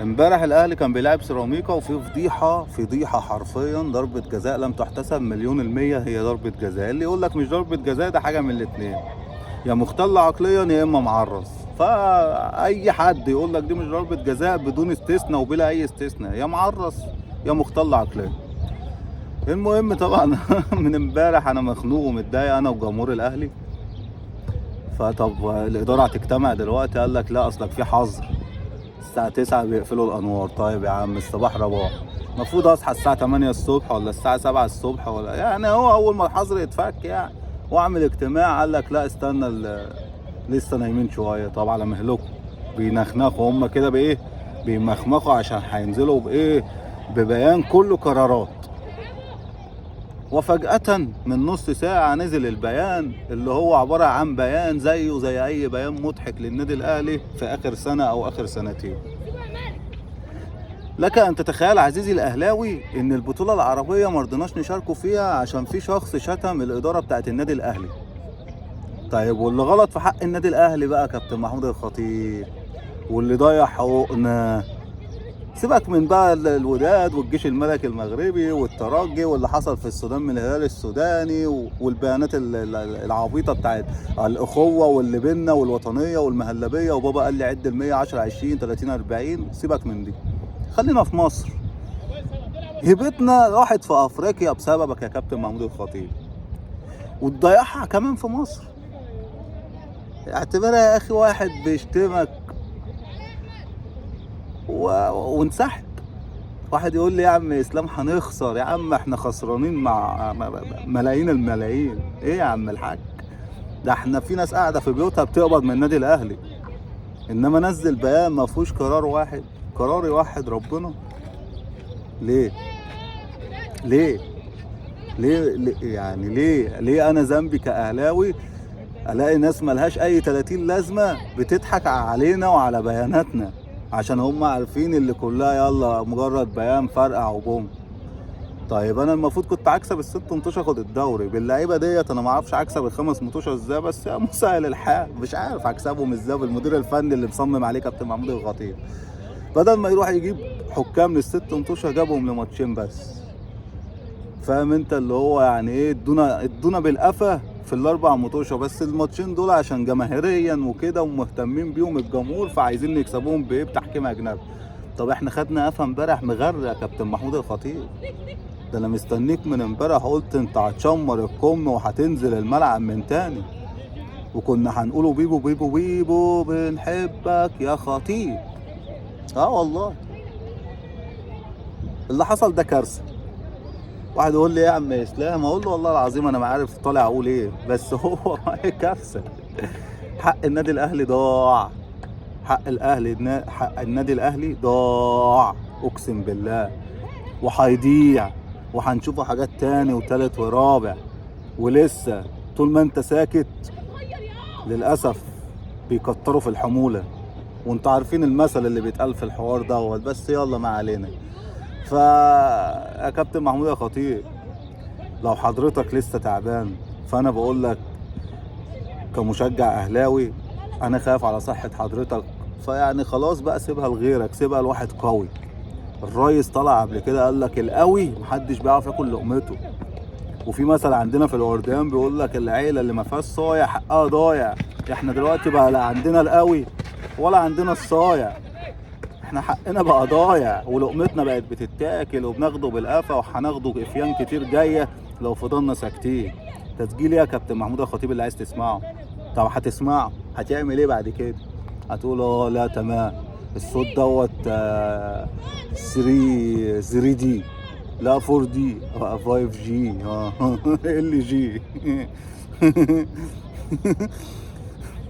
امبارح الاهلي كان بيلعب سيراميكا وفي فضيحه حرفيا، ضربه جزاء لم تحتسب مليون المية. هي ضربه جزاء، اللي يقول لك مش ضربه جزاء ده حاجه من الاتنين، يا مختل عقليا يا اما معرض. فاي حد يقول لك دي مش ضربه جزاء بدون استثناء وبلا اي استثناء، يا معرض يا مختل عقليا. المهم طبعا من امبارح انا مخنوق ومتضايق انا وجمهور الاهلي. فطب الاداره هتجتمع دلوقتي، قال لك لا اصلك في حظر الساعة 9 بيقفلوا الأنوار. طيب يا عم الصباح رباح، المفروض أصحى الساعة 8 الصبح ولا الساعة 7 الصبح، ولا يعني هو أول ما الحظر يتفك يعني وأعمل اجتماع. قال لك لا استنى لسه نايمين شوية. طب على مهلكم، بينخنخوا هم كده بإيه، بيمخمخوا عشان هينزلوا بإيه، ببيان كله قرارات. وفجأة من نص ساعة نزل البيان اللي هو عبارة عن بيان زيه زي أي بيان مضحك للنادي الأهلي في آخر سنة أو آخر سنتين. لك أن تتخيل عزيزي الأهلاوي إن البطولة العربية مرضناش نشاركوا فيها عشان في شخص شتم الإدارة بتاعت النادي الأهلي. طيب واللي غلط في حق النادي الأهلي بقى كابتن محمود الخطيب، واللي ضيع حقوقنا. سيبك من بقى الوداد والجيش الملكي المغربي والترجي واللي حصل في السودان من الهلال السوداني والبيانات العبيطه بتاعت الاخوه واللي بينا والوطنيه والمهلبيه وبابا قال لي عد ال 100 10 20 30 40. سيبك من دي، خلينا في مصر. هيبتنا راحت في افريقيا بسببك يا كابتن محمود الخطيب، وتضيعها كمان في مصر. اعتبرها يا اخي واحد بيشتمك وانسحب. واحد يقول لي يا عم اسلام هنخسر، يا عم احنا خسرانين مع ملايين الملايين. ايه يا عم الحاج، ده احنا في ناس قاعده في بيوتها بتقبض من النادي الاهلي، انما نزل بيان ما فيهوش قرار واحد، قرار يوحد ربنا. ليه ليه ليه يعني ليه انا ذنبي كاهلاوي الاقي ناس ملهاش اي 30 لازمه بتضحك علينا وعلى بياناتنا عشان هم عارفين اللي كلها يلا مجرد بيان فرقع وبوم. طيب انا المفروض كنت اكسب الست مطوشه اخد الدوري باللعيبه ديت. انا ما اعرفش اكسب الخمس مطوشه ازاي، بس يا مسهل الحال مش عارف اكسبهم ازاي بالمدير الفني اللي مصمم عليه كابتن محمود الخطيب. بدل ما يروح يجيب حكام للست مطوشه جابهم لماتشين بس. فاهم انت اللي هو يعني ايه، ادونا بالقفا في الاربع مطوشه بس. الماتشين دول عشان جماهيريا وكده ومهتمين بيهم الجمهور فعايزين نكسبوهم بايه، بتحكيم اجنبي. طب احنا خدنا قفا امبارح مغرق يا كابتن محمود الخطيب. ده انا مستنيك من امبارح، قلت انت هتشمر الكم وهتنزل الملعب من تاني، وكنا هنقوله بيبو بيبو بيبو بنحبك يا خطيب. اه والله اللي حصل ده كارثه. واحد يقول لي يا عم اسلام، اقول له والله العظيم انا ما عارف طالع اقول ايه، بس هو كارثه. حق النادي الاهلي ضاع، حق النادي الاهلي ضاع اقسم بالله، وهيضيع وهنشوفوا حاجات تاني وتالت ورابع. ولسه طول ما انت ساكت للاسف بيكتروا في الحموله، وانتوا عارفين المثل اللي بيتقال في الحوار دوت، بس يلا ما علينا. يا كابتن محمود يا خطيب، لو حضرتك لسه تعبان فانا بقول لك كمشجع اهلاوي انا خايف على صحة حضرتك. فيعني خلاص بقى سيبها لغيرك، سيبها لواحد قوي. الريس طلع قبل كده قال لك القوي محدش بيعرف ياكل لقمته. وفي مثل عندنا في الوردان بيقول لك العيلة اللي ما فيهاش صايع حقها ضايع. احنا دلوقتي بقى لا عندنا القوي ولا عندنا الصايع، احنا حقنا بقى ضايع ولقمتنا بقت بتتاكل وبناخده بالقفا، وهناخده افيان كتير جايه لو فضلنا ساكتين. تسجيل يا كابتن محمود الخطيب اللي عايز تسمعه. طب هتسمعه هتعمل ايه بعد كده؟ هتقول اه لا تمام الصوت دوت 3 دي لا 4 دي 5 جي ال جي.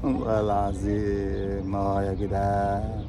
والله العظيم يا جدعان.